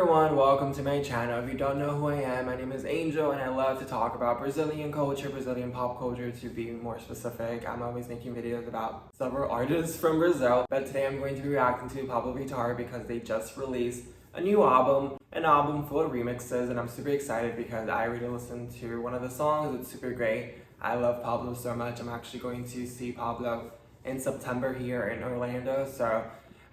everyone, welcome to my channel. If you don't know who I am, my name is Angel and I love to talk about Brazilian culture, Brazilian pop culture to be more specific. I'm always making videos about several artists from Brazil, but today I'm going to be reacting to Pabllo Vittar because they just released a new album, an album full of remixes, and I'm super excited because I already listened to one of the songs. It's super great. I love Pabllo so much. I'm actually going to see Pabllo in September here in Orlando, so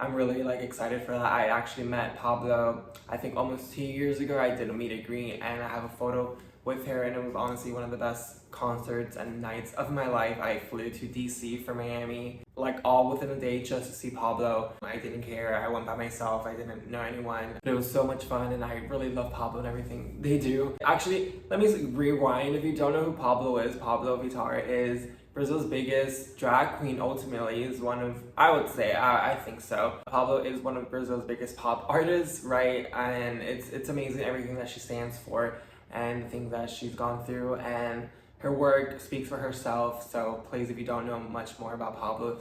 I'm really excited for that. I actually met Pabllo, I think almost 2 years ago. I did a meet and greet and I have a photo with her, and it was honestly one of the best concerts and nights of my life. I flew to DC from Miami, all within a day just to see Pabllo. I didn't care, I went by myself, I didn't know anyone. But it was so much fun and I really love Pabllo and everything they do. Actually, let me rewind. If you don't know who Pabllo is, Pabllo Vittar is Brazil's biggest drag queen. Ultimately is one of, I would say, I think so. Pabllo is one of Brazil's biggest pop artists, right? And it's amazing everything that she stands for and the things that she's gone through, and her work speaks for herself. So please, if you don't know much more about Pabllo,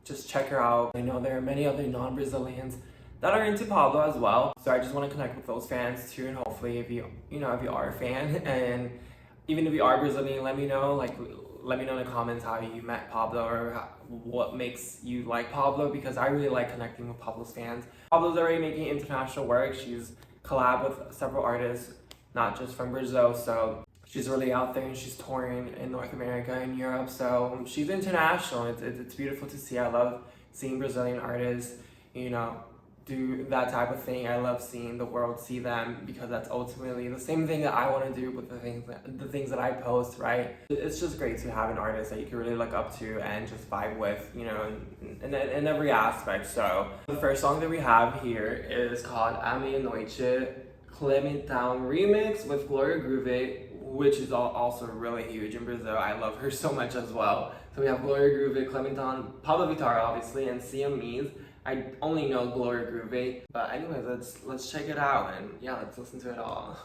just check her out. I know there are many other non-Brazilians that are into Pabllo as well. So I just want to connect with those fans too, and hopefully if you are a fan, and even if you are Brazilian, let me know. Let me know in the comments how you met Pabllo or what makes you like Pabllo, because I really like connecting with Pabllo's fans. Pabllo's already making international work. She's collabed with several artists, not just from Brazil, so she's really out there and she's touring in North America and Europe, so she's international. It's beautiful to see. I love seeing Brazilian artists, do that type of thing. I love seeing the world see them, because that's ultimately the same thing that I want to do with the things that I post, right? It's just great to have an artist that you can really look up to and just vibe with, in every aspect. So the first song that we have here is called Ameianoite Clementaum remix with Gloria Groove, which is also really huge in Brazil. I love her so much as well. So we have Gloria Groove, Clementaum, Pabllo Vittar obviously, and siamese. I only know Gloria Groove, but anyways, let's check it out, and yeah, let's listen to it all.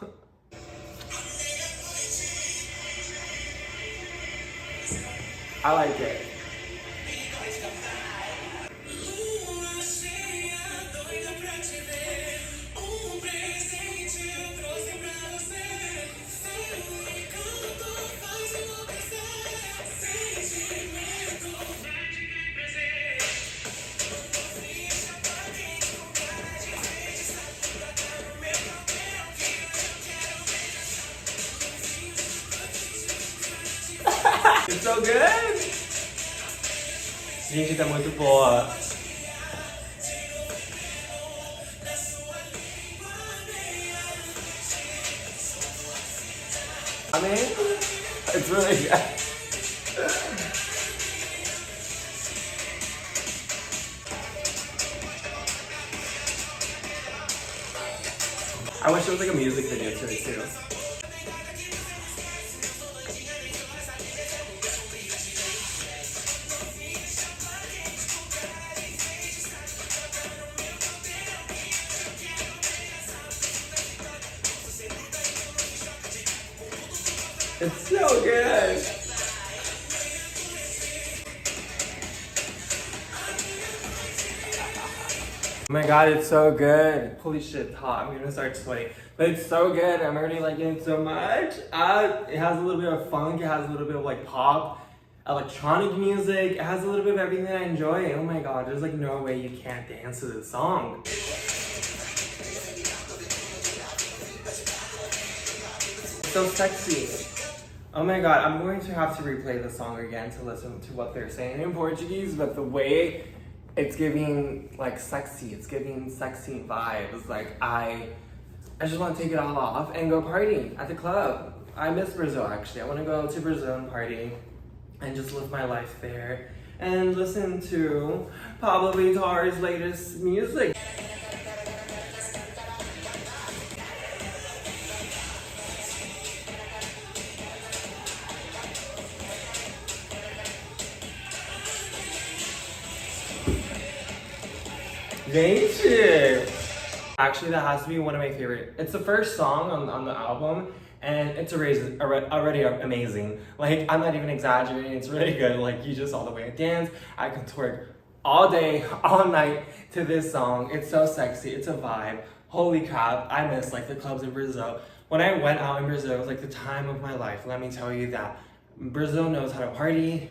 I like it. It's so good! Gente, tá muito boa. I mean, it's really good. I wish there was a music video to it too. It's so good! Oh my god, it's so good. Holy shit, it's hot. I'm gonna start sweating. But it's so good. I'm already liking it so much. It has a little bit of funk. It has a little bit of pop, electronic music. It has a little bit of everything that I enjoy. Oh my god, there's no way you can't dance to this song. It's so sexy. Oh my god, I'm going to have to replay the song again to listen to what they're saying in Portuguese, but the way it's giving sexy, it's giving sexy vibes. I just want to take it all off and go party at the club. I miss Brazil actually. I want to go to Brazil and party and just live my life there and listen to Pabllo Vittar's latest music. Gente! Actually, that has to be one of my favorite. It's the first song on the album, and it's already amazing. I'm not even exaggerating, it's really good. You just saw the way I dance. I can twerk all day, all night to this song. It's so sexy, it's a vibe. holy crap, I miss like the clubs in Brazil. When I went out in Brazil, it was like the time of my life. Let me tell you that Brazil knows how to party,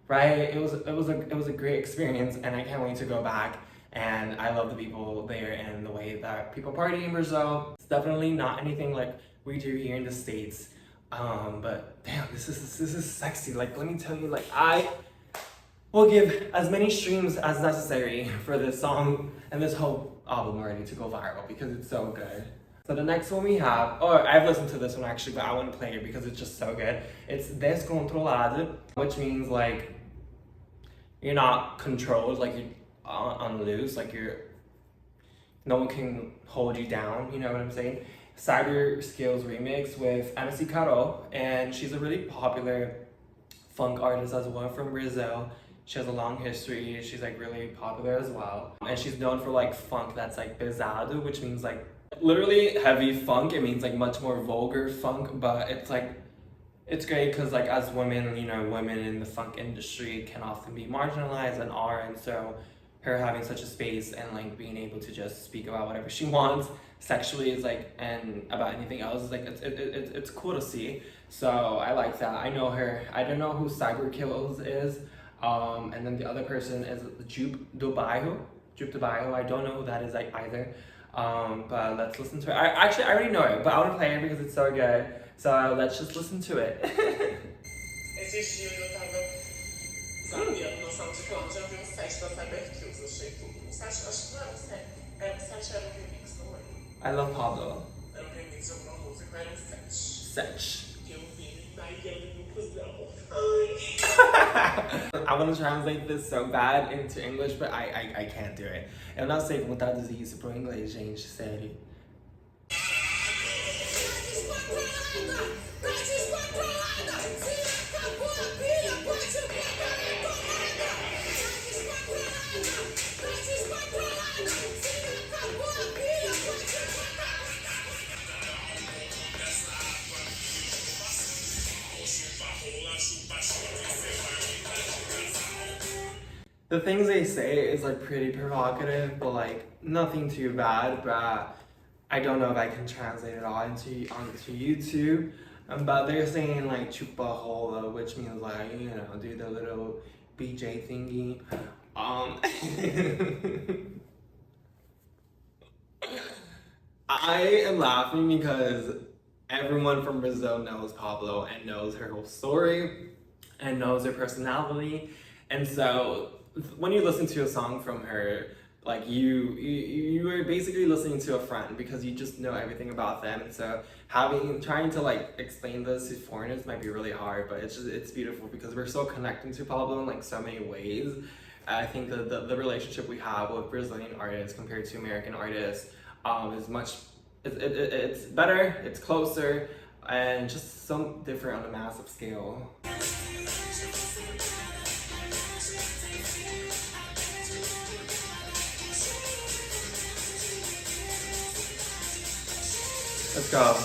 right? It was a great experience, and I can't wait to go back. And I love the people there and the way that people party in Brazil. It's definitely not anything like we do here in the States. But damn, this is sexy. Like, let me tell you, like, I will give as many streams as necessary for this song and this whole album already to go viral because it's so good. So the next one we have, I've listened to this one actually, but I want to play it because it's just so good. It's descontrolada, which means like you're not controlled, like you're on loose, like no one can hold you down, you know what I'm saying? Cyberkills remix with MC Carol, and she's a really popular funk artist as well from Brazil. She has a long history. She's like really popular as well, and she's known for like funk that's like pesado, which means like literally heavy funk. It means like much more vulgar funk, but it's like it's great because like as women, you know, women in the funk industry can often be marginalized and are, and so her having such a space and like being able to just speak about whatever she wants sexually is like, and about anything else is like it's cool to see. So I like that. I know her. I don't know who cyberkills is, and then the other person is Jupe do Bairro. I don't know who that is like either. But let's listen to it. I already know it, but I want to play it because it's so good. So let's just listen to it. Esses dias eu tava zapeando no SoundCloud, já vi um set da cyberkills, achei tudo. Um set, acho que não era um set, um set era um remix, não é? I love Pabllo. Era um remix de alguma música, era um set. Set. Que eu vi, daí ele no cuzão. I want to translate this so bad into English, but I can't do it. Eu não sei como traduzir isso pro inglês, gente, sério. The things they say is like pretty provocative, but like nothing too bad. But I don't know if I can translate it all onto YouTube. But they're saying like chupa rola, which means like, you know, do the little BJ thingy. I am laughing because everyone from Brazil knows Pabllo and knows her whole story and knows her personality, and so when you listen to a song from her, like you are basically listening to a friend because you just know everything about them. And so trying to like explain this to foreigners might be really hard, but it's beautiful because we're so connected to Pabllo in like so many ways. I think the relationship we have with Brazilian artists compared to American artists is much, it's better, it's closer, and just so different on a massive scale. Let's go.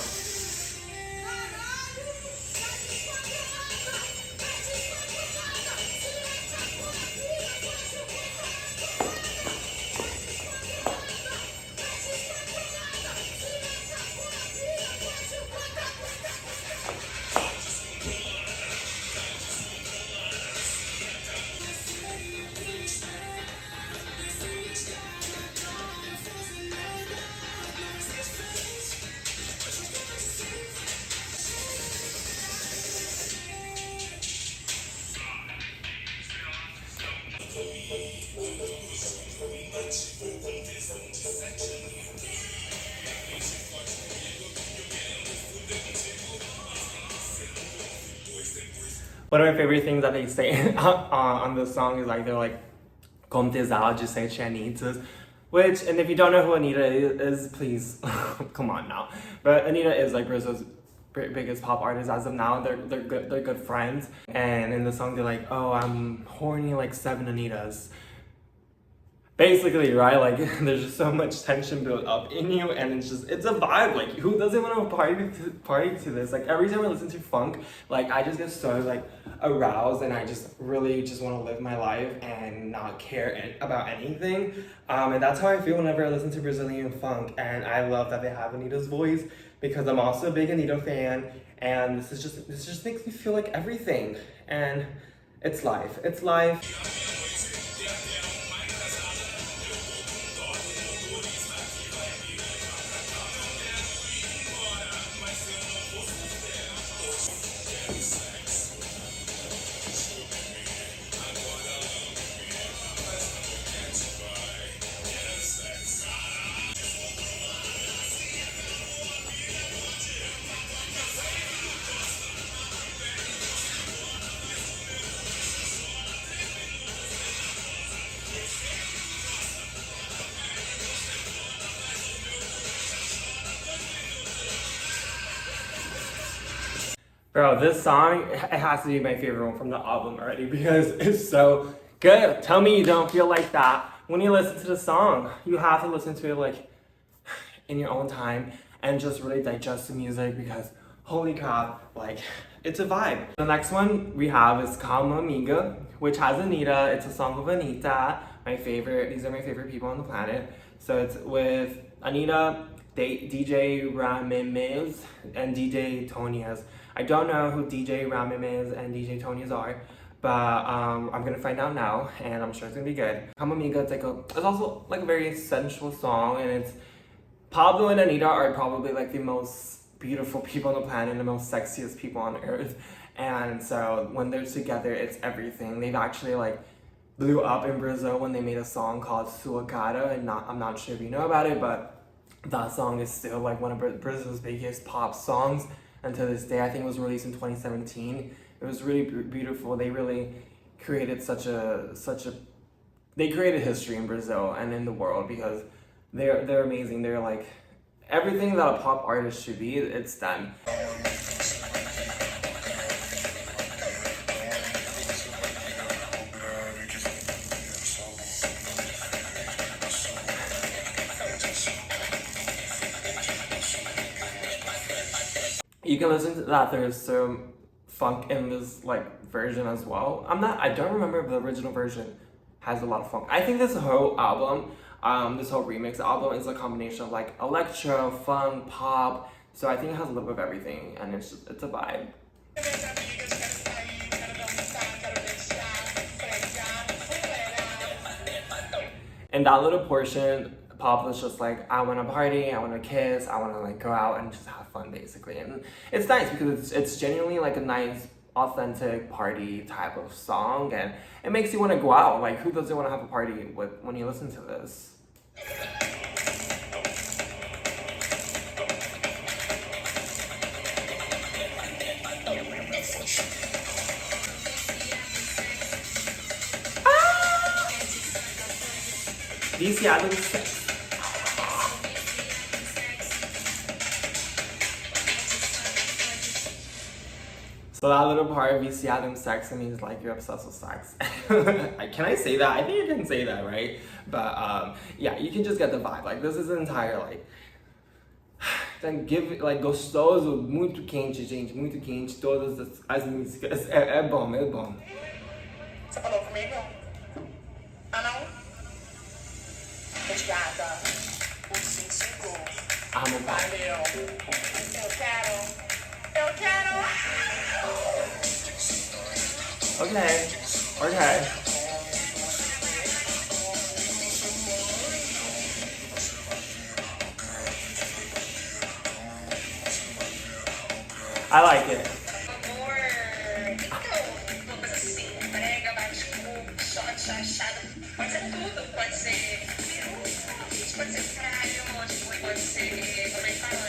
One of my favorite things that they say on this song is like, they're like, com tesão de sete Anitas, which, and if you don't know who Anitta is, please, come on now. But Anitta is like Brazil's biggest pop artist as of now. They're good friends. And in the song they're like, oh, I'm horny like 7 Anittas. basically, right? Like, there's just so much tension built up in you, and it's a vibe. Like, who doesn't want to party to this? Like, every time I listen to funk, like, I just get so, like, aroused, and I just really just want to live my life and not care about anything. And that's how I feel whenever I listen to Brazilian funk, and I love that they have Anitta's voice, because I'm also a big Anitta fan, and this just makes me feel like everything, and it's life. It's life. Bro, this song, it has to be my favorite one from the album already because it's so good. Tell me you don't feel like that when you listen to the song. You have to listen to it like in your own time and just really digest the music because holy crap, like it's a vibe. The next one we have is Calma, Amiga, which has Anitta. It's a song of Anitta, my favorite. These are my favorite people on the planet. So it's with Anitta, DJ Ramemes, and DJ Tonias. I don't know who DJ Ramemes and DJ Tonias are, but I'm gonna find out now, and I'm sure it's gonna be good. Calma Amiga, it's also like a very sensual song, and it's Pabllo and Anitta are probably like the most beautiful people on the planet, the most sexiest people on earth, and so when they're together, it's everything. They've actually like blew up in Brazil when they made a song called Sua Cara, and I'm not sure if you know about it, but that song is still like one of Brazil's biggest pop songs until this day. I think it was released in 2017. It was really beautiful. They really created they created history in Brazil and in the world because they're amazing. They're like everything that a pop artist should be, it's them. You can listen to that. There's some funk in this like version as well. I don't remember if the original version has a lot of funk. I think this whole album, this whole remix album is a combination of like electro, funk, pop. So I think it has a little bit of everything, and it's a vibe. And that little portion, Pop was just like, I want to party, I want to kiss, I want to like go out and just have fun basically. And it's nice because it's genuinely like a nice, authentic party type of song, and it makes you want to go out. Like, who doesn't want to have a party when you listen to this? Viciado em sexo. So that little part, viciado em sexo, means like you're obsessed with sex. Can I say that? I think you can say that, right? But yeah, you can just get the vibe. Like, this is an entire like, then give like gostoso, muito quente, gente, muito quente. Todas as músicas é bom, é bom. Você falou comigo? Ah, não? Gata, o 5 Amo. Valeu. Eu quero. Okay. I like it. Amor, então, uma coisa assim, prega, bate cubo, shot, chachada. Pode ser tudo, pode ser peru, pode ser caralho, pode ser, como é que fala?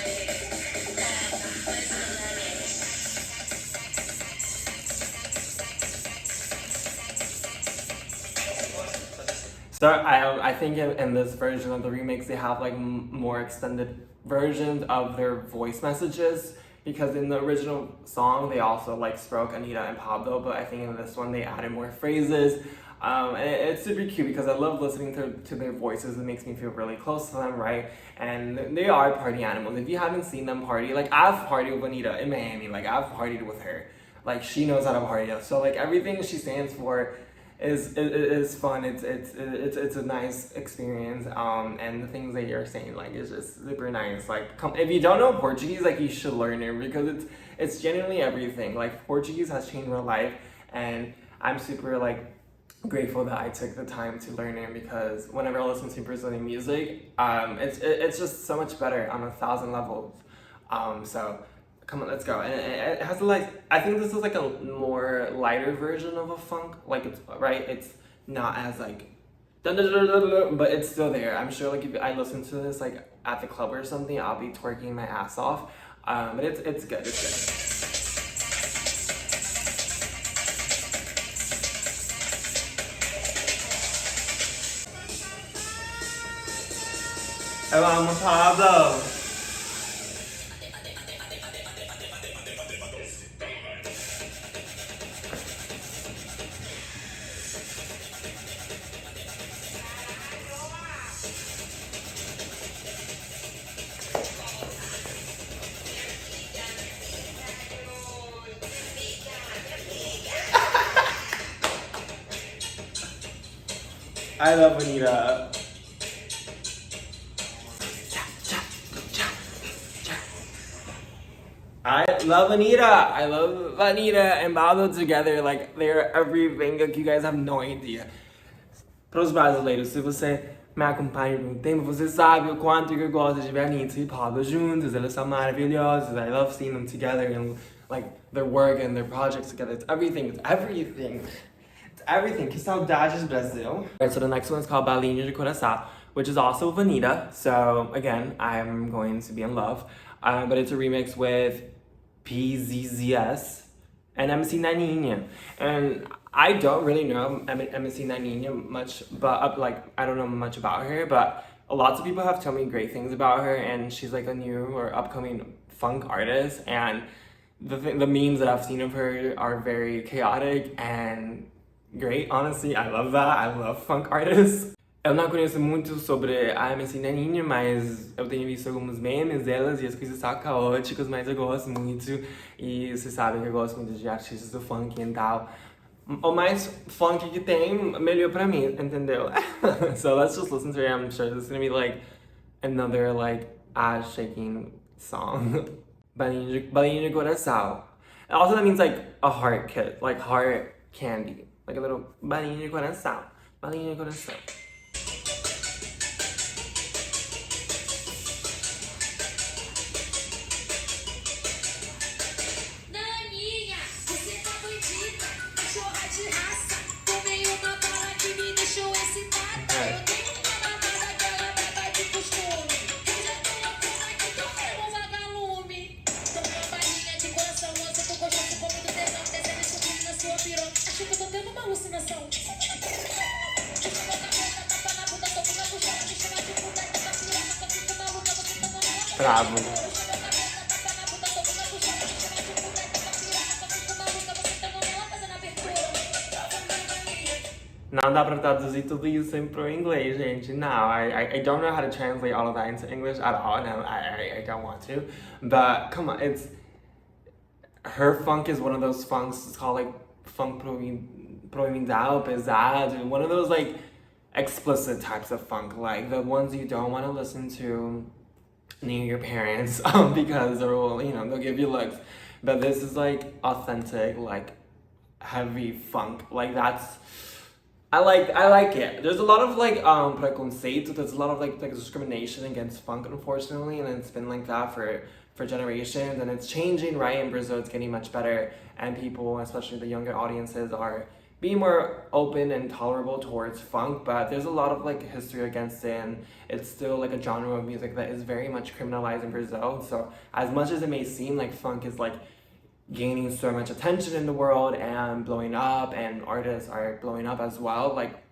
So I think in this version of the remix, they have like more extended versions of their voice messages, because in the original song, they also like spoke Anitta and Pabllo, but I think in this one, they added more phrases. And it's super cute because I love listening to their voices. It makes me feel really close to them, right? And they are party animals. If you haven't seen them party, like I've partied with Anitta in Miami, like I've partied with her. Like she knows how to party. So like everything she stands for is fun. It's a nice experience. And the things that you're saying, like, it's just super nice. Like, if you don't know Portuguese, like, you should learn it because it's genuinely everything. Like, Portuguese has changed my life, and I'm super like grateful that I took the time to learn it because whenever I listen to Brazilian music, it's just so much better on 1,000 levels. So. Come on, let's go. And it has I think this is like a more lighter version of a funk. Like it's, right? It's not as like, but it's still there. I'm sure like if I listen to this like at the club or something, I'll be twerking my ass off. But it's good, it's good. Vamos, Pablo. I love Anitta. I love Anitta. I love Anitta and Pabllo together. Like, they're everything. Like, you guys have no idea. Para os brasileiros, se você me acompanha por um tempo, você sabe o quanto eu gosto de ver Anitta e Pabllo juntos. Eles são maravilhosos. I love seeing them together and like their work and their projects together. It's everything. It's everything. It's everything. Que saudades, Brasil. Alright, so the next one is called Balinha de Coração, which is also of Anitta. So again, I'm going to be in love. But it's a remix with pzzs and MC Naninha. And I don't really know MC Naninha much, but like I don't know much about her, but lots of people have told me great things about her, and she's like a new or upcoming funk artist, and the memes that I've seen of her are very chaotic and great. Honestly, I love that. I love funk artists. Eu não conheço muito sobre a MC Naninha, mas eu tenho visto alguns memes delas e as coisas são caóticas, mas eu gosto muito. E vocês sabem que eu gosto muito de artistas do funk e tal. O mais funk que tem, melhor pra mim, entendeu? So let's just listen to it. I'm sure this is gonna be like another like ass-shaking song. Balinha de coração. Also that means like a heart kit, like heart candy. Like a little balinha de coração. Balinha de coração. Bravo. Não dá pra traduzir tudo isso pro inglês, gente. No, I don't know how to translate all of that into English at all. No, I don't want to. But come on, her funk is one of those funks. It's called like funk provincial, pesado. One of those like explicit types of funk, like the ones you don't want to listen to near your parents because they'll, you know, they'll give you looks. But this is like authentic, like heavy funk. Like that's. I like it. There's a lot of like preconceito. There's a lot of like discrimination against funk, unfortunately, and it's been like that for generations, and it's changing, right? In Brazil, it's getting much better, and people, especially the younger audiences, are being more open and tolerable towards funk. But there's a lot of like history against it, and it's still like a genre of music that is very much criminalized in Brazil. So as much as it may seem like funk is like gaining so much attention in the world and blowing up, and artists are blowing up as well, like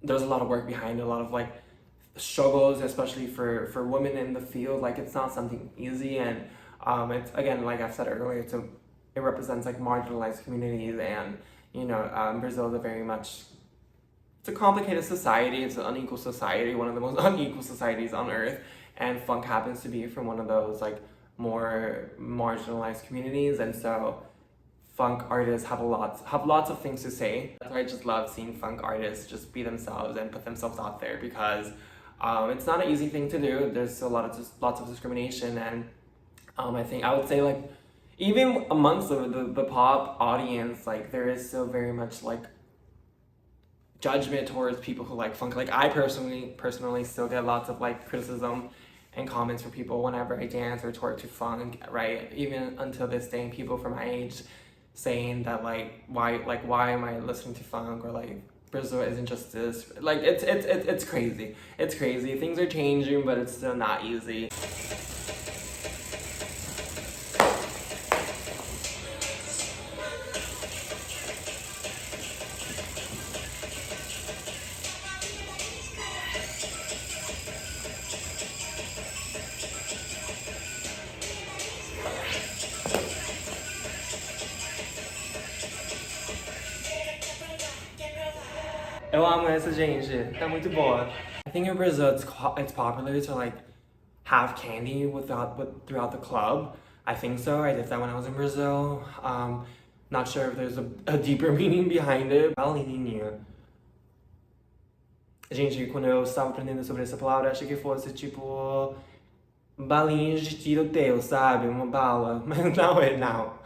there's a lot of work behind it, a lot of like struggles, especially for women in the field. Like it's not something easy, and it's, again, like I've said earlier, it represents like marginalized communities, and you know, Brazil is a very much it's a complicated society. It's an unequal society, one of the most unequal societies on earth. And funk happens to be from one of those like more marginalized communities. And so funk artists have lots of things to say. That's why I just love seeing funk artists just be themselves and put themselves out there, because it's not an easy thing to do. There's lots of discrimination, and I would say like even amongst the pop audience, like there is still very much like judgment towards people who like funk. Like I personally still get lots of like criticism and comments from people whenever I dance or twerk to funk, right? Even until this day, people from my age saying that like why am I listening to funk, or like Brazil isn't just this. Like it's crazy. It's crazy. Things are changing, but it's still not easy. Eu amo essa, gente. Tá muito boa. I think in Brazil it's popular to like have candy throughout the club. I think so. I did that when I was in Brazil. Not sure if there's a deeper meaning behind it. Balinha. Gente, quando eu estava aprendendo sobre essa palavra, eu achei que fosse tipo balinhas de tiroteio, sabe? Uma bala. Mas não é, não.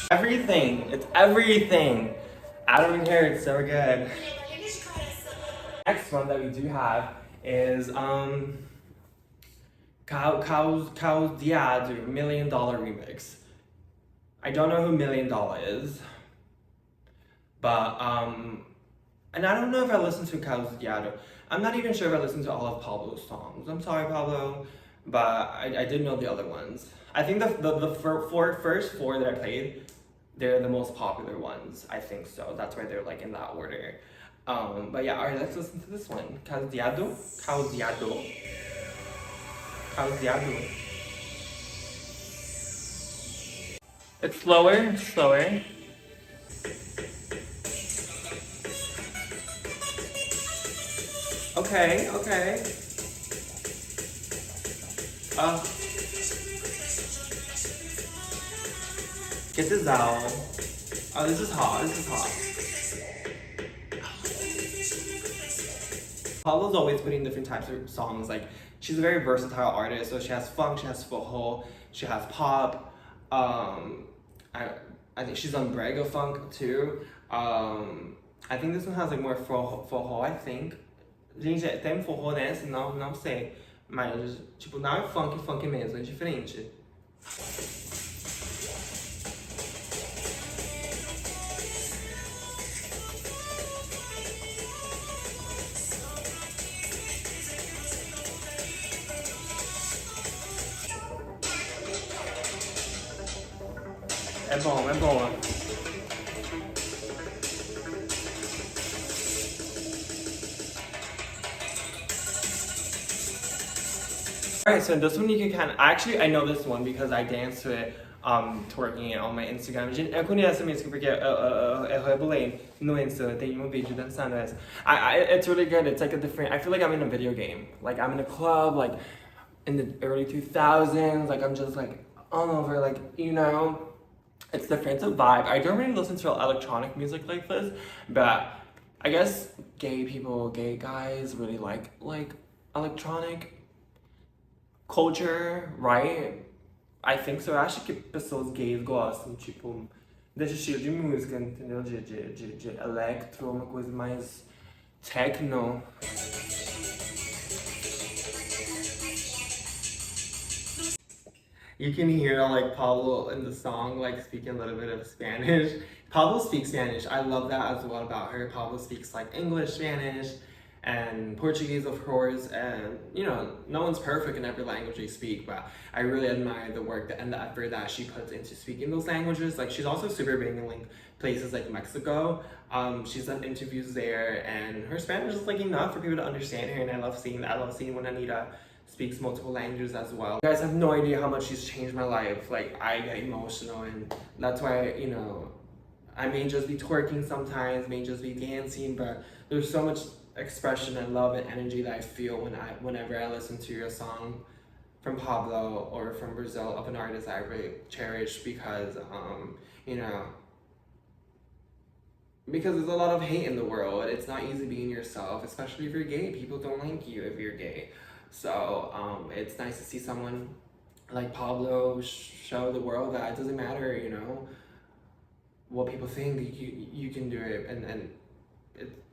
Everything. It's everything. I don't even care. It's so good. Next one that we do have is kaosdeado $1 million remix. I don't know who $1 million is, but and I don't know if I listened to kaosdeado. I'm not even sure if I listened to all of Pabllo's songs. I'm sorry, Pabllo, but I did know the other ones. I think the first four that I played, they're the most popular ones. I think so. That's why they're like in that order. But yeah, alright, let's listen to this one. Kaosdeado. It's slower. Okay. Get this out. Oh, this is hot. Pabllo's always putting different types of songs. Like, she's a very versatile artist. So she has funk, she has forró, she has pop. I think she's on brega funk too. I think this one has like more forró, I think. Gente, tem forró nessa? Não sei. Mas, tipo, não é funk mesmo, é diferente. É boa. Alright, so this one you can I know this one because I danced to it twerking it on my Instagram. Gente, eu conheço essa música porque eu rebolei no Insta, tem vídeo dançando essa. It's really good. It's like a different, I feel like I'm in a video game. Like I'm in a club, like in the early 2000s, like I'm just like all over, like, you know, it's different. It's a vibe. I don't really listen to electronic music like this, but I guess gay guys really like electronic culture, right? I think so. Eu acho que pessoas gays gostam, tipo, desse estilo de música, entendeu? De electro, uma coisa mais techno. You can hear like Pabllo in the song like speaking a little bit of Spanish. Pabllo speaks Spanish. I love that as well about her. Pabllo speaks like English, Spanish, and Portuguese, of course. And you know, no one's perfect in every language they speak, but I really admire the work and the effort that she puts into speaking those languages. Like, she's also super big in like places like Mexico. She's done interviews there, and her Spanish is like enough for people to understand her, and I love seeing that. I love seeing when Anitta speaks multiple languages as well. You guys have no idea how much she's changed my life. Like, I get emotional, and that's why, you know, I may just be twerking sometimes, may just be dancing, but there's so much expression and love and energy that I feel whenever I listen to a song from Pabllo or from Brazil, of an artist I really cherish, because you know, because there's a lot of hate in the world. It's not easy being yourself, especially if you're gay. People don't like you if you're gay. So it's nice to see someone like Pabllo show the world that it doesn't matter, you know, what people think. You can do it, and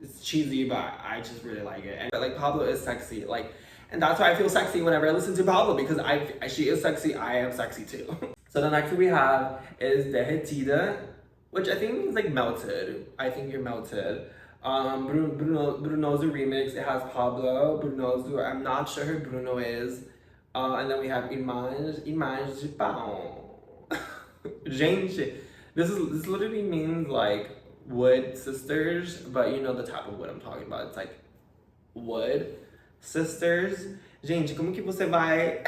it's cheesy, but I just really like it. And like, Pabllo is sexy, like, and that's why I feel sexy whenever I listen to Pabllo, because she is sexy. I am sexy too. So the next we have is derretida, which I think means like melted. I think you're melted. Brunoso remix. It has Pabllo, Brunoso. I'm not sure who Bruno is. And then we have irmas de pão. Gente, this literally means like wood sisters, but you know the type of wood I'm talking about. It's like wood sisters. Gente, como que você vai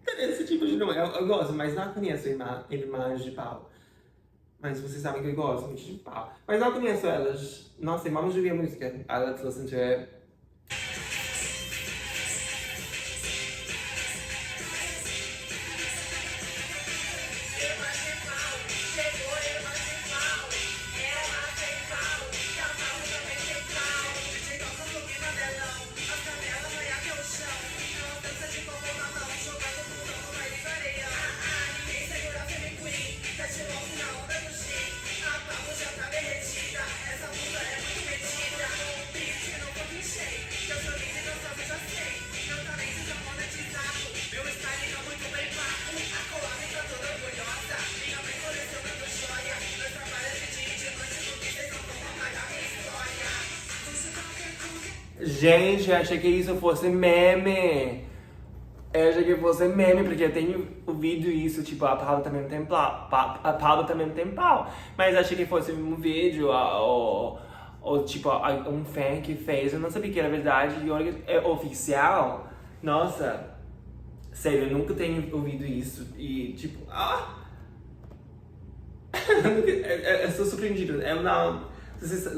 ter esse tipo de nome? Eu gosto, mas não conheço irmãs de pau. Mas vocês sabem que eu gosto muito de pau. Mas não conheço elas. Nossa, vamos ouvir a música. Let's listen to it. Gente, eu achei que isso fosse meme. Eu achei que fosse meme, porque eu tenho ouvido isso, tipo, a Pabllo também tem pau. A Pabllo também tem pau. Mas eu achei que fosse um vídeo, ou tipo, um fan que fez. Eu não sabia que era verdade, e olha, é oficial. Nossa, sério, eu nunca tenho ouvido isso. E tipo, eu sou surpreendido. Eu não... Se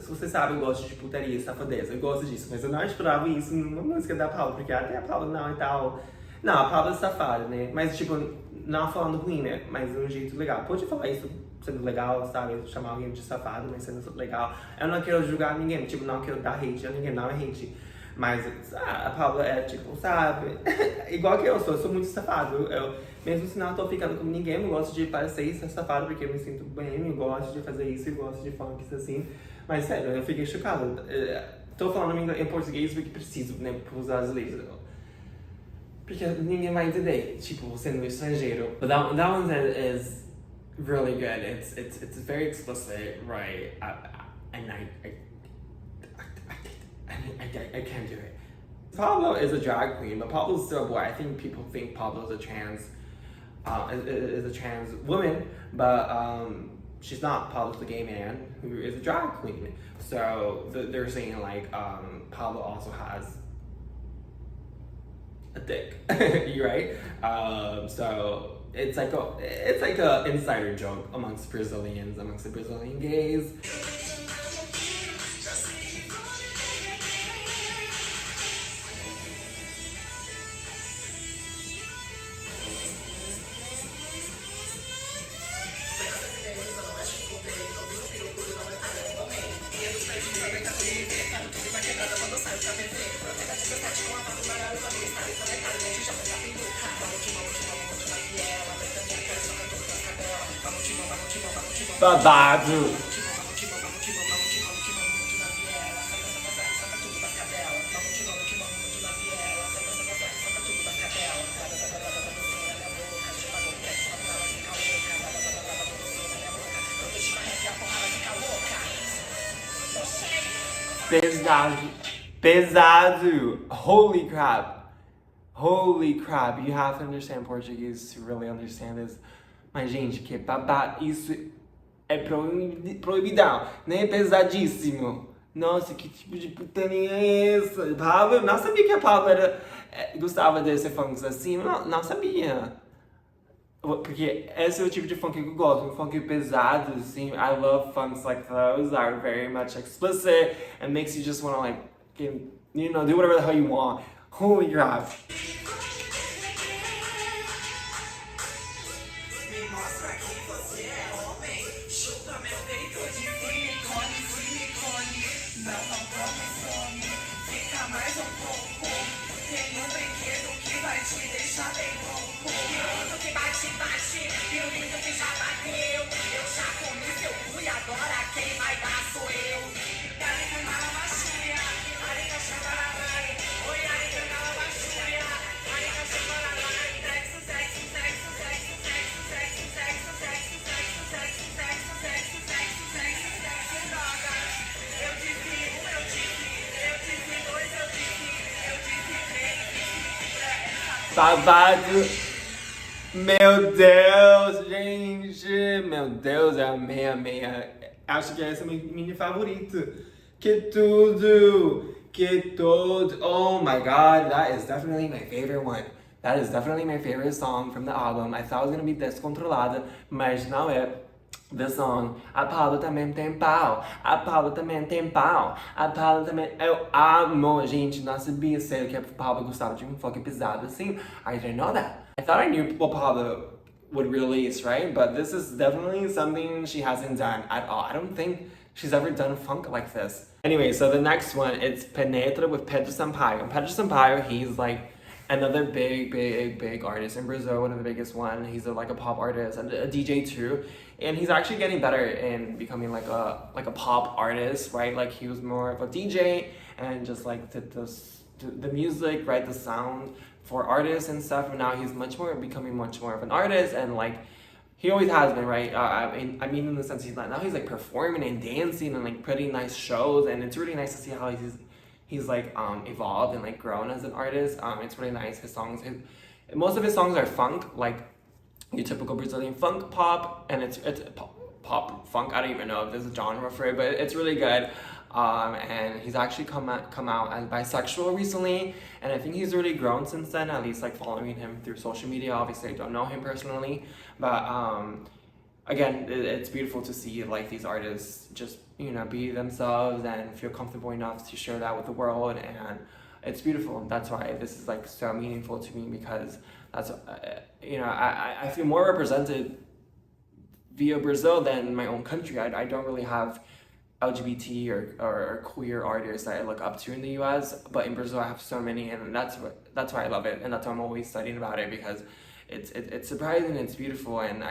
você sabe, eu gosto de putaria, safadeza, eu gosto disso, mas eu não esperava isso numa música da Pabllo, porque até a Pabllo não e tal. Não, a Pabllo é safada, né? Mas tipo, não falando ruim, né? Mas de um jeito legal. Pode falar isso sendo legal, sabe? Chamar alguém de safado, mas sendo legal. Eu não quero julgar ninguém, tipo, não quero dar hate a ninguém, não é hate. Mas a Pabllo é tipo, sabe? Igual que eu sou muito safado. Mesmo se não tô ficando com ninguém, eu gosto de parecer safado, porque eu me sinto bem, eu gosto de fazer isso, eu gosto de funks assim. Mas sério, eu fiquei chocado. Tô falando em português porque preciso, né, pros brasileiros. Porque ninguém vai entender, tipo, sendo estrangeiro. But that one is really good. It's very explicit, right? And I can't do it. Pabllo is a drag queen, but Pabllo's still a boy. I think people think Pabllo's a trans woman, but she's not. Pabllo's a gay man who is a drag queen. So they're saying like Pabllo also has a dick, right? So it's like a insider joke amongst Brazilians, amongst the Brazilian gays. Babado! Pesado. Pesado. Holy crap. Holy crap. You have to understand Portuguese to really understand this. Mas, gente, que babado. Isso é proibidão. Nem é pesadíssimo. Nossa, que tipo de putaria é essa? Pabllo, não sabia que a Pabllo gostava desse funk assim. Não sabia. Porque esse é o tipo de funk que eu gosto, um funk pesado, assim. I love funks like those, are very much explicit and makes you just want to like, you know, do whatever the hell you want. Holy crap. Babado. Meu Deus, gente. Meu Deus, é a meia. Acho que essa é a minha favorita. Que tudo. Oh my god, that is definitely my favorite one. That is definitely my favorite song from the album. I thought it was gonna be Descontrolada, mas não é. This song, a Pabllo também tem pau, a Pabllo também tem pau, a Pabllo também... Eu amo, gente, não sabia ser que a Pabllo gostava de um funk pesado assim. I didn't know that. I thought I knew what Pabllo would release, right? But this is definitely something she hasn't done at all. I don't think she's ever done funk like this. Anyway, so the next one, it's Penetra with Pedro Sampaio. Pedro Sampaio, he's like another big artist in Brazil, one of the biggest one. He's like a pop artist and a DJ too. And he's actually getting better in becoming like a pop artist, right? Like he was more of a DJ and just like the music, right? The sound for artists and stuff. And now he's becoming much more of an artist, and like he always has been, right? I mean in the sense he's like performing and dancing and like putting nice shows, and it's really nice to see how he's like evolved and like grown as an artist. It's really nice. Most of his songs are funk, like your typical Brazilian funk pop, and it's pop funk. I don't even know if there's a genre for it, but it's really good. And he's actually come out as bisexual recently, and I think he's really grown since then, at least like following him through social media. Obviously I don't know him personally, but again, it's beautiful to see like these artists just, you know, be themselves and feel comfortable enough to share that with the world, and it's beautiful. That's why this is like so meaningful to me, because that's you know, I feel more represented via Brazil than my own country. I don't really have LGBT or queer artists that I look up to in the US, but in Brazil I have so many, and that's why I love it, and that's why I'm always studying about it, because it's surprising, it's beautiful, and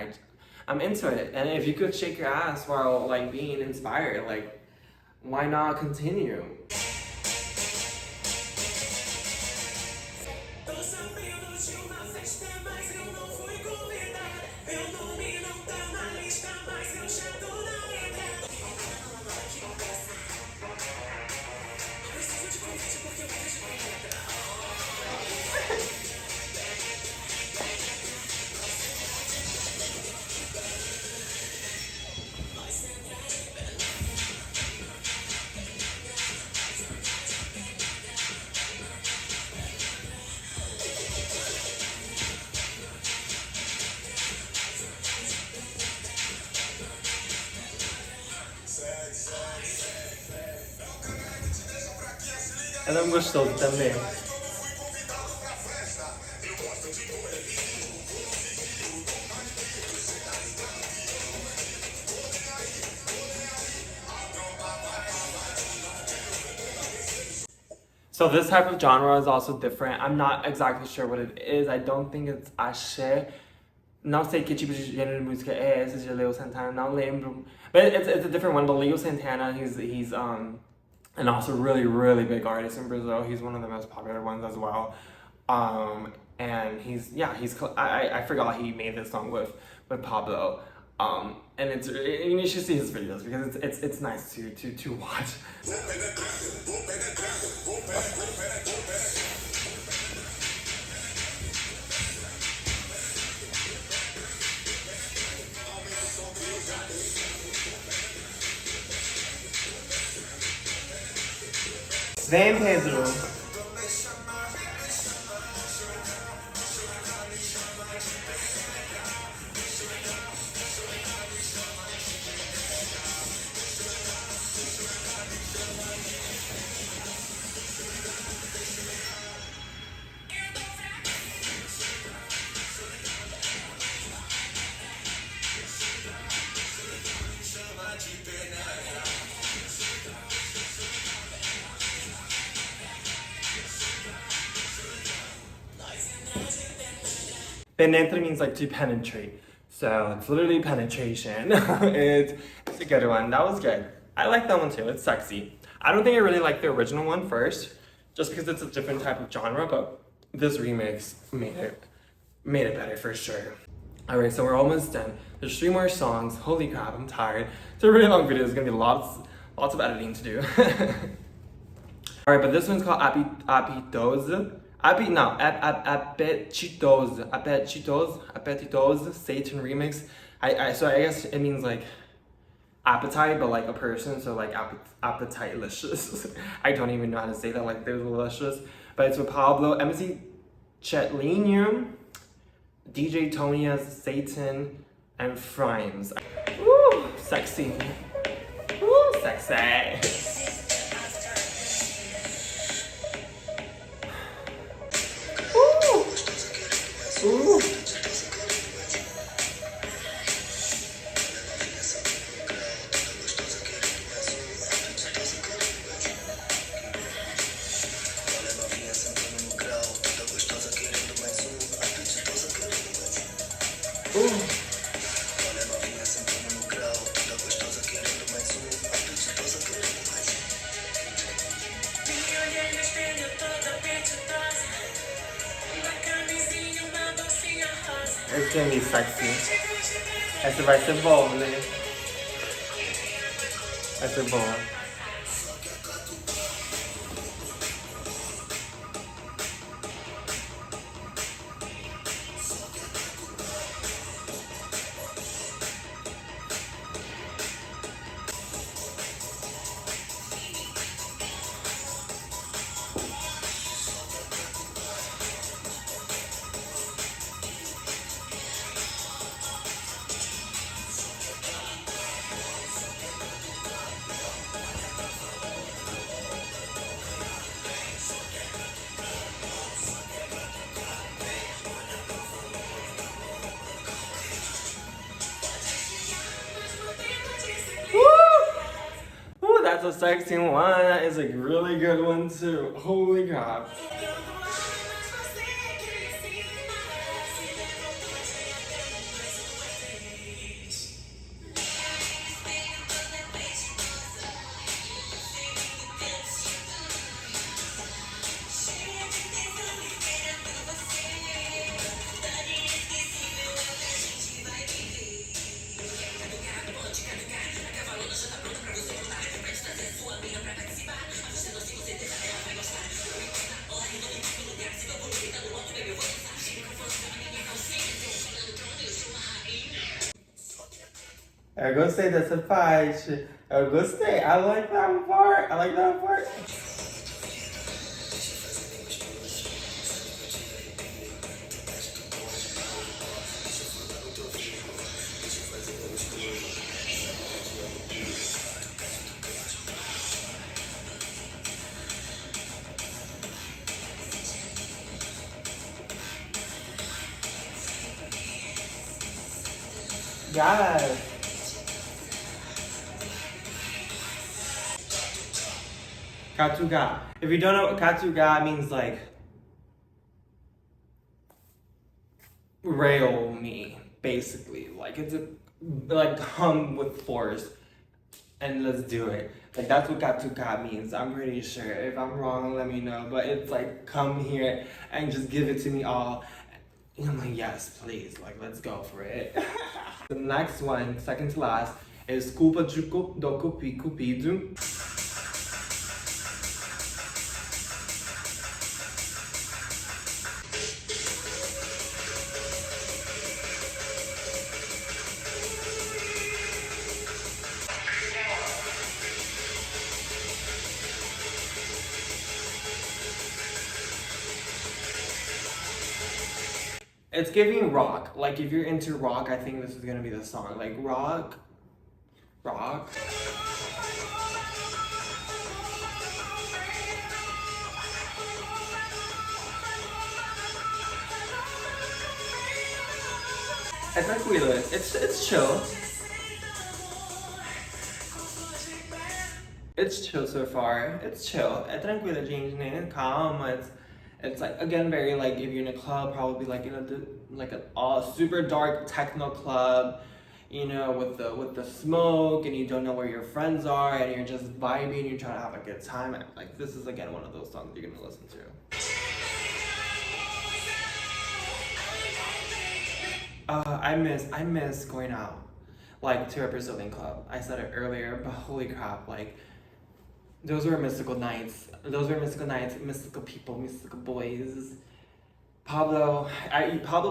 I'm into it. And if you could shake your ass while like being inspired, like why not continue? Ela é um gostoso também. So this type of genre is also different. I'm not exactly sure what it is. I don't think it's axé. Não sei que tipo de gênero de música é esse de Leo Santana, não lembro. But it's a different one. But Leo Santana, he's and also really big artist in Brazil. He's one of the most popular ones as well. And I forgot he made this song with Pabllo. And you should see his videos, because it's nice to watch. Vem, Pedro. Penetra means like to penetrate. So it's literally penetration. it's a good one. That was good. I like that one too. It's sexy. I don't think I really like the original one first, just because it's a different type of genre, but this remix made it better for sure. Alright, so we're almost done. There's 3 more songs. Holy crap, I'm tired. It's a really long video. There's gonna be lots of editing to do. Alright, but this one's called apetitosa. Apetitosa, Satan remix. So I guess it means like appetite, but like a person, so like appetitelicious. I don't even know how to say that, like they're delicious. But it's with Pabllo, MC Chetlinium, DJ Tonias, Satan, and Frimes. Woo, sexy. Woo, sexy. Ooh. It's gonna be sexy. Essa vai ser bom, né? Vai ser bom. That's a sexy one. That is a really good one too. Holy crap. Eu gostei dessa parte. Eu gostei. I like that part. I like that part. Yes. Katuga. If you don't know what katuga means, like rail me, basically. Like it's a like come with force and let's do it. Like that's what katuga means. I'm pretty sure. If I'm wrong, let me know. But it's like come here and just give it to me all. And I'm like, yes, please. Like let's go for it. The next one, second to last, is Culpa do Cupido. it's giving rock. Like, if you're into rock, I think this is gonna be the song. Like, rock. É tranquilo, it's chill. It's chill so far. It's chill. É tranquilo, gente, né? Calma. It's like, again, very like, if you're in a club, probably like in a super dark techno club, you know, with the smoke, and you don't know where your friends are, and you're just vibing, you're trying to have a good time. Like, this is again one of those songs you're gonna listen to. I miss going out, like, to a Brazilian club. I said it earlier, but holy crap, like, those were mystical nights. Mystical people, mystical boys. Pabllo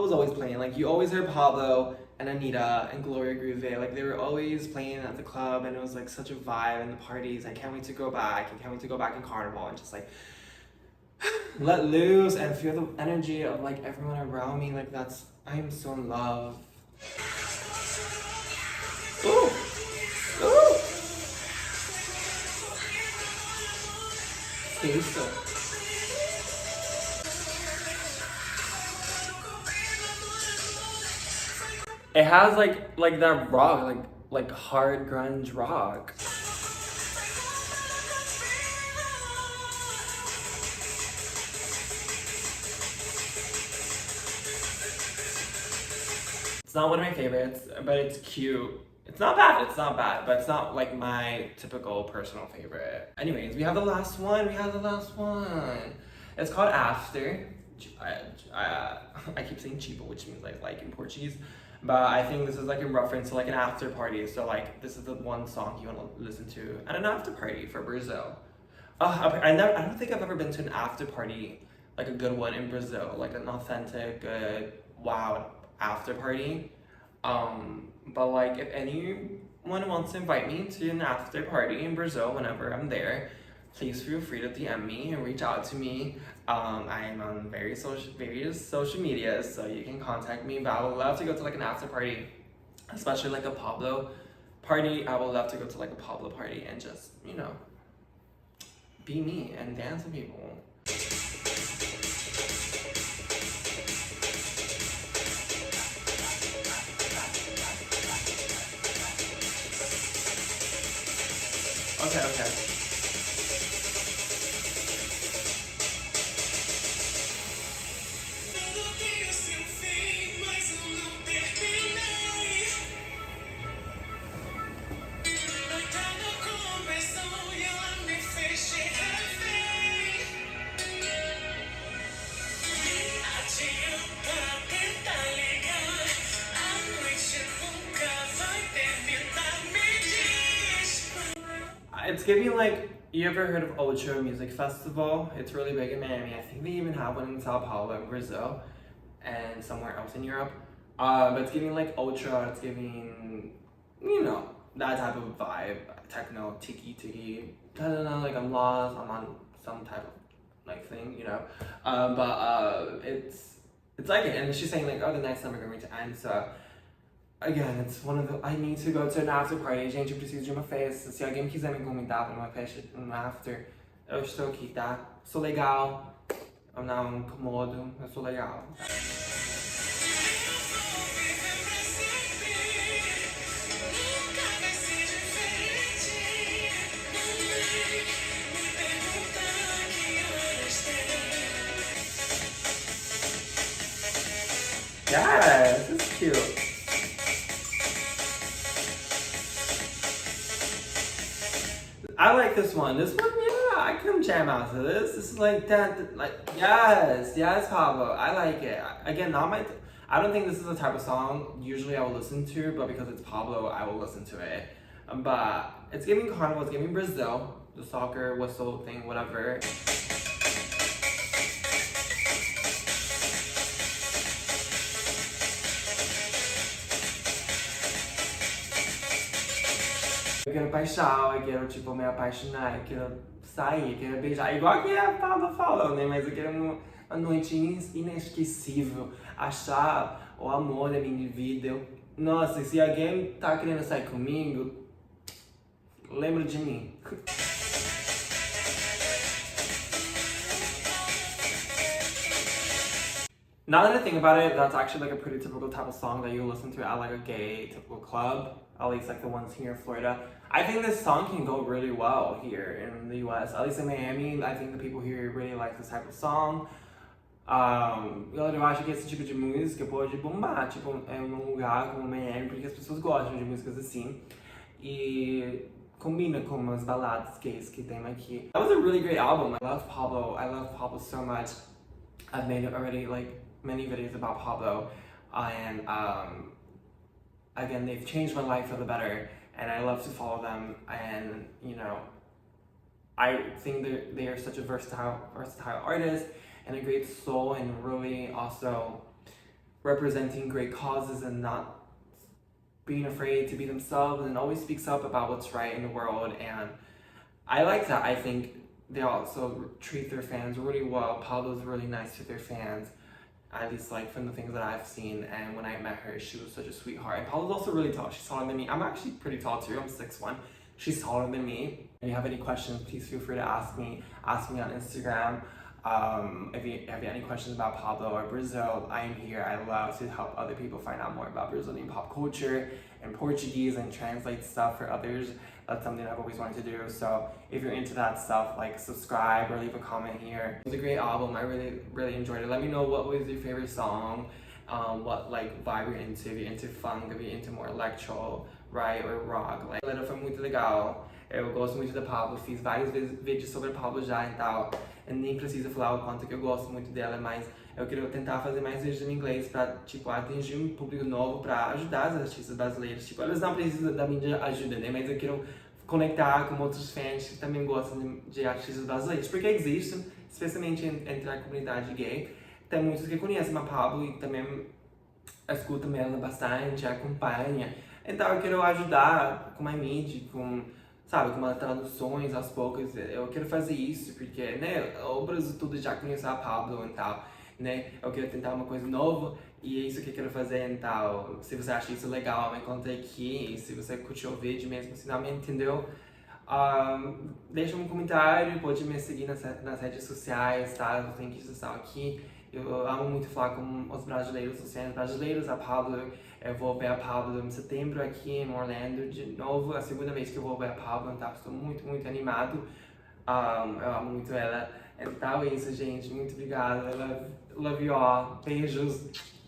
was always playing. Like, you always heard Pabllo and Anitta and Gloria Groove. Like, they were always playing at the club, and it was like such a vibe, and the parties. I can't wait to go back. I can't wait to go back in Carnival and just like let loose and feel the energy of like everyone around me. Like, I'm so in love. Ooh. Isso. It has like that rock, like hard grunge rock. It's not one of my favorites, but it's cute. It's not bad, but it's not like my typical personal favorite. Anyways, we have the last one. It's called After. I keep saying chipo, which means like in Portuguese, but I think this is like in reference to like an after party. So like, this is the one song you want to listen to at an after party for Brazil. I don't think I've ever been to an after party, like a good one in Brazil, like an authentic, good, wow after party. But like, if anyone wants to invite me to an after party in Brazil whenever I'm there, please feel free to DM me and reach out to me. I am on various social medias, so you can contact me. But I would love to go to like an after party, especially like a Pabllo party. I would love to go to like a Pabllo party and just, you know, be me and dance with people. Okay. It's giving like, you ever heard of Ultra Music Festival? It's really big in Miami. I think they even have one in Sao Paulo, Brazil, and somewhere else in Europe. But it's giving like Ultra, it's giving, you know, that type of vibe, techno, tiki, like I'm lost, I'm on some type of like thing, you know. But it's like it, and she's saying like, oh, the next time we're going to end, so again, it's one of the, I need to go to an after party. Gente, eu preciso de uma festa. Se alguém quiser me convidar para uma festa, um after, eu estou aqui, tá? Sou legal, eu não incomodo, eu sou legal, tá? Yes, this is cute. I like this one. This one, yeah, I can jam out to this. This is like that, like, yes, Pabllo. I like it. Again, not my, I don't think this is the type of song usually I will listen to, but because it's Pabllo, I will listen to it. But it's giving Carnival, it's giving Brazil, the soccer whistle thing, whatever. Eu quero paixão, eu quero tipo me apaixonar, eu quero sair, eu quero beijar. Igual que a Pabllo falou, né? Mas eu quero uma noite inesquecível. achar o amor da minha vida. Nossa, se alguém tá querendo sair comigo, lembra de mim. Now that I think about it, that's actually like a pretty typical type of song that you listen to at like a gay typical club, at least like the ones here in Florida. I think this song can go really well here in the US, at least in Miami. I think the people here really like this type of song. Eu acho que esse tipo de música pode bombar, tipo, num lugar como Miami, porque as pessoas gostam de músicas assim. E combina com as baladas gays que tem aqui. That was a really great album. I love Pabllo so much. I've made already like many videos about Pabllo, and again, they've changed my life for the better, and I love to follow them. And you know, I think they are such a versatile artist and a great soul, and really also representing great causes and not being afraid to be themselves, and always speaks up about what's right in the world. And I like that. I think they also treat their fans really well. Pabllo's really nice to their fans, at least like from the things that I've seen. And when I met her, she was such a sweetheart. And Pabllo's also really tall. She's taller than me. I'm actually pretty tall too. I'm 6'1". She's taller than me. If you have any questions, please feel free to ask me. Ask me on Instagram. If you have any questions about Pabllo or Brazil, I am here. I love to help other people find out more about Brazilian pop culture and Portuguese and translate stuff for others. That's something I've always wanted to do. So if you're into that stuff, like subscribe or leave a comment here. It was a great album. I really enjoyed it. Let me know what was your favorite song, what like vibe you're into. If you're into funk, if you're into more electro, right, or rock. Like, ela foi muito legal. Eu gosto muito da Pabllo, fiz vários vídeos sobre a Pabllo já e tal. Eu nem preciso falar o quanto que eu gosto muito dela, mas eu quero tentar fazer mais vídeos em inglês pra, tipo, atingir um público novo, pra ajudar as artistas brasileiras. Tipo, elas não precisam da minha ajuda, né? Mas eu quero conectar com outros fãs que também gostam de artistas brasileiros, porque existem, especialmente entre a comunidade gay, tem muitos que conhecem a Pabllo e também escutam ela bastante, acompanham. Então eu quero ajudar com a mídia, com, sabe, com as traduções aos poucos. Eu quero fazer isso porque, né, o Brasil todo já conhece a Pabllo e tal, né? Eu quero tentar uma coisa nova e é isso que eu quero fazer. Então, se você acha isso legal, me conta aqui. E se você curtiu o vídeo mesmo, se não me entendeu, deixa um comentário, pode me seguir nas redes sociais, tá? Os links estão aqui. Eu amo muito falar com os brasileiros, os fãs brasileiros, a Pabllo. Eu vou ver a Pabllo em setembro aqui em Orlando de novo, a segunda vez que eu vou ver a Pabllo, então estou muito animado. Eu amo muito ela. Então é isso, gente. Muito obrigada. Love you all. Beijos.